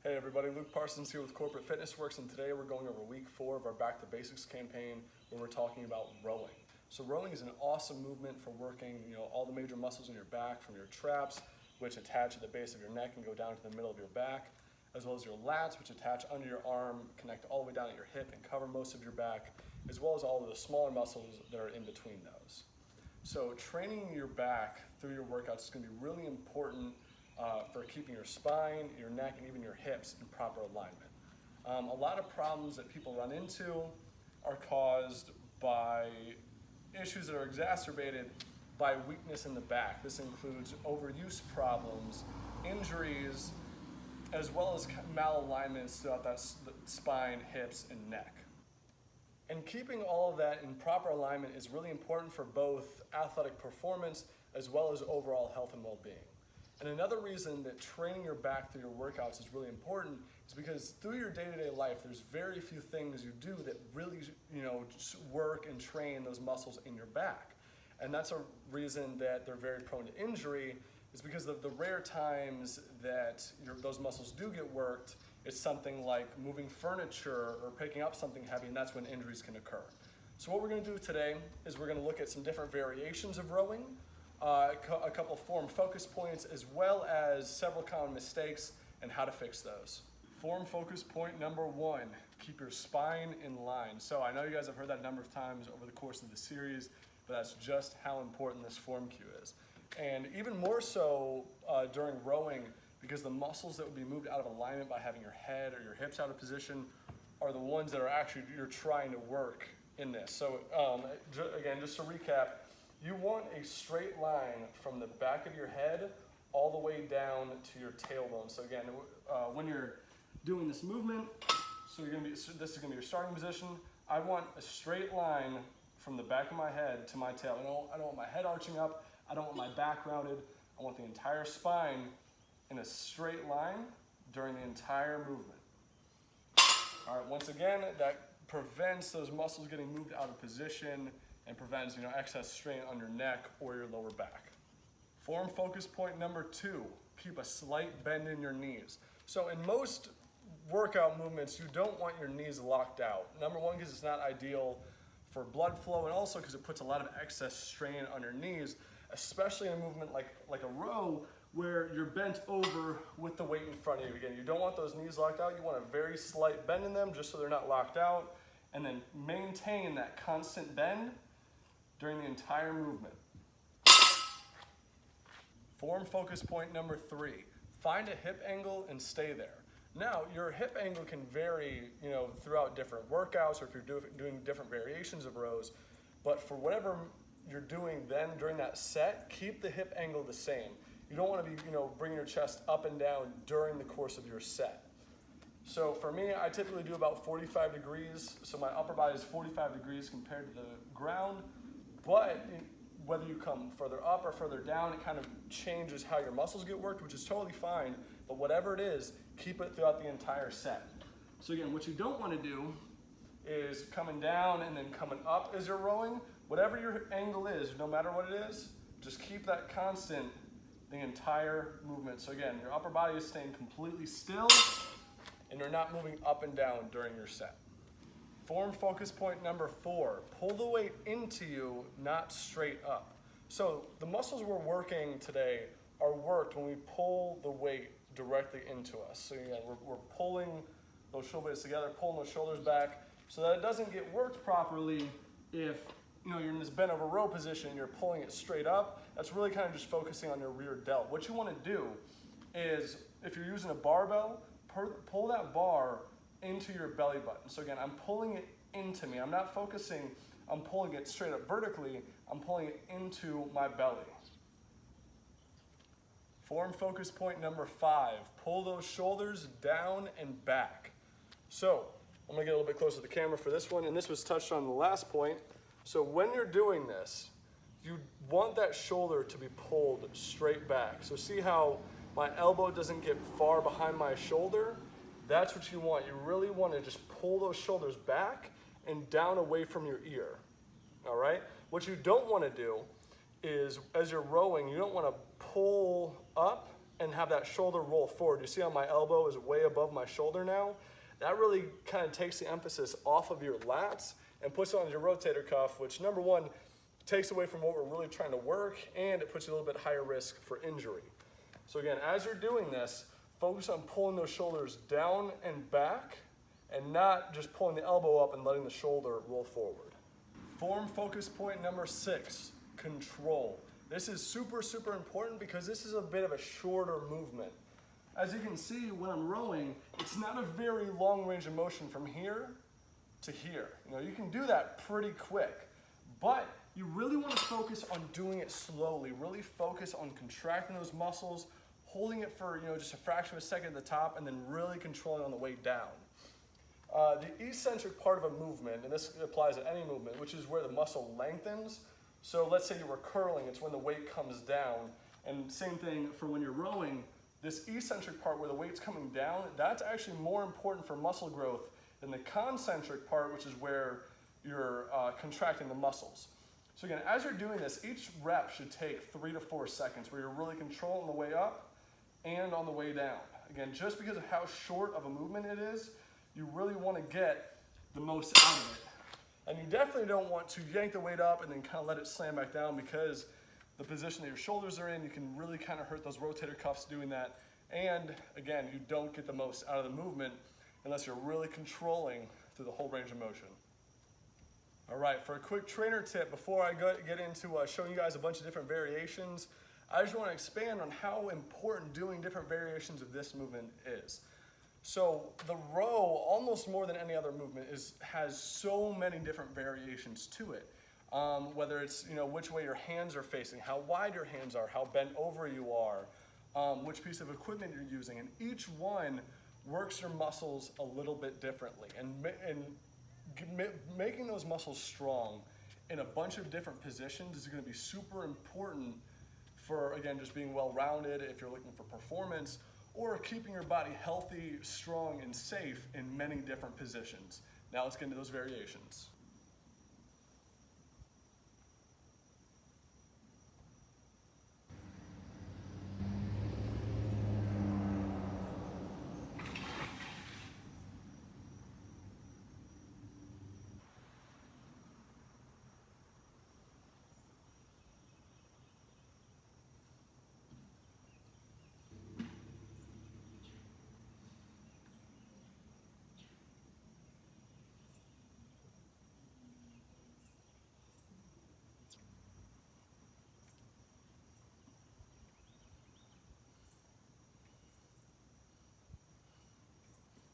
Hey everybody, Luke Parsons here with Corporate Fitness Works, and today we're going over week 4 of our Back to Basics campaign where we're talking about rowing. So rowing is an awesome movement for working, all the major muscles in your back, from your traps, which attach at the base of your neck and go down to the middle of your back, as well as your lats, which attach under your arm, connect all the way down at your hip and cover most of your back, as well as all of the smaller muscles that are in between those. So training your back through your workouts is going to be really important for keeping your spine, your neck, and even your hips in proper alignment. A lot of problems that people run into are caused by issues that are exacerbated by weakness in the back. This includes overuse problems, injuries, as well as malalignments throughout that spine, hips, and neck. And keeping all of that in proper alignment is really important for both athletic performance as well as overall health and well-being. And another reason that training your back through your workouts is really important is because through your day-to-day life, there's very few things you do that really, work and train those muscles in your back. And that's a reason that they're very prone to injury, is because of the rare times that those muscles do get worked. It's something like moving furniture or picking up something heavy, and that's when injuries can occur. So what we're going to do today is we're going to look at some different variations of rowing, a couple form focus points, as well as several common mistakes and how to fix those. Form focus point number 1, keep your spine in line. So I know you guys have heard that a number of times over the course of the series, but that's just how important this form cue is. And even more so during rowing, because the muscles that would be moved out of alignment by having your head or your hips out of position are the ones that are actually you're trying to work in this. So again, just to recap, you want a straight line from the back of your head all the way down to your tailbone. So again, when you're doing this movement, this is gonna be your starting position. I want a straight line from the back of my head to my tail. I don't want my head arching up. I don't want my back rounded. I want the entire spine in a straight line during the entire movement. All right, once again, that prevents those muscles getting moved out of position and prevents excess strain on your neck or your lower back. Form focus point number 2, keep a slight bend in your knees. So in most workout movements, you don't want your knees locked out. Number 1, because it's not ideal for blood flow, and also because it puts a lot of excess strain on your knees, especially in a movement like a row where you're bent over with the weight in front of you. Again, you don't want those knees locked out. You want a very slight bend in them just so they're not locked out, and then maintain that constant bend during the entire movement. Form focus point number 3, find a hip angle and stay there. Now, your hip angle can vary, throughout different workouts, or if you're doing different variations of rows, but for whatever you're doing then during that set, keep the hip angle the same. You don't want to be, bringing your chest up and down during the course of your set. So for me, I typically do about 45 degrees. So my upper body is 45 degrees compared to the ground. But whether you come further up or further down, it kind of changes how your muscles get worked, which is totally fine. But whatever it is, keep it throughout the entire set. So again, what you don't want to do is coming down and then coming up as you're rowing. Whatever your angle is, no matter what it is, just keep that constant the entire movement. So again, your upper body is staying completely still and you're not moving up and down during your set. Form focus point number 4, pull the weight into you, not straight up. So the muscles we're working today are worked when we pull the weight directly into us. So again, we're pulling those shoulder blades together, pulling those shoulders back so that it doesn't get worked properly if you're in this bent over row position, you're pulling it straight up. That's really kind of just focusing on your rear delt. What you want to do is, if you're using a barbell, pull that bar into your belly button. So again, I'm pulling it into me. I'm not focusing on pulling it straight up vertically. I'm pulling it into my belly. Form focus point number 5, pull those shoulders down and back. So I'm going to get a little bit closer to the camera for this one, and this was touched on in the last point. So when you're doing this, you want that shoulder to be pulled straight back. So see how my elbow doesn't get far behind my shoulder? That's what you want. You really want to just pull those shoulders back and down away from your ear. All right? What you don't want to do is, as you're rowing, you don't want to pull up and have that shoulder roll forward. You see how my elbow is way above my shoulder now? That really kind of takes the emphasis off of your lats and puts it on your rotator cuff, which number one, takes away from what we're really trying to work, and it puts you a little bit higher risk for injury. So again, as you're doing this, focus on pulling those shoulders down and back, and not just pulling the elbow up and letting the shoulder roll forward. Form focus point number 6, control. This is super, super important because this is a bit of a shorter movement. As you can see, when I'm rowing, it's not a very long range of motion from here to here. You can do that pretty quick, but you really want to focus on doing it slowly. Really focus on contracting those muscles, holding it for just a fraction of a second at the top, and then really controlling on the way down. The eccentric part of a movement, and this applies to any movement, which is where the muscle lengthens. So let's say you were curling, it's when the weight comes down. And same thing for when you're rowing, this eccentric part where the weight's coming down, that's actually more important for muscle growth than the concentric part, which is where you're contracting the muscles. So again, as you're doing this, each rep should take 3 to 4 seconds where you're really controlling the way up and on the way down. Again, just because of how short of a movement it is, you really want to get the most out of it. And you definitely don't want to yank the weight up and then kind of let it slam back down, because the position that your shoulders are in, you can really kind of hurt those rotator cuffs doing that. And again, you don't get the most out of the movement unless you're really controlling through the whole range of motion. All right, for a quick trainer tip, before I get into showing you guys a bunch of different variations, I just want to expand on how important doing different variations of this movement is. So the row, almost more than any other movement, has so many different variations to it. Whether it's which way your hands are facing, how wide your hands are, how bent over you are, which piece of equipment you're using, and each one works your muscles a little bit differently. And making those muscles strong in a bunch of different positions is going to be super important for, again, just being well-rounded if you're looking for performance, or keeping your body healthy, strong, and safe in many different positions. Now let's get into those variations.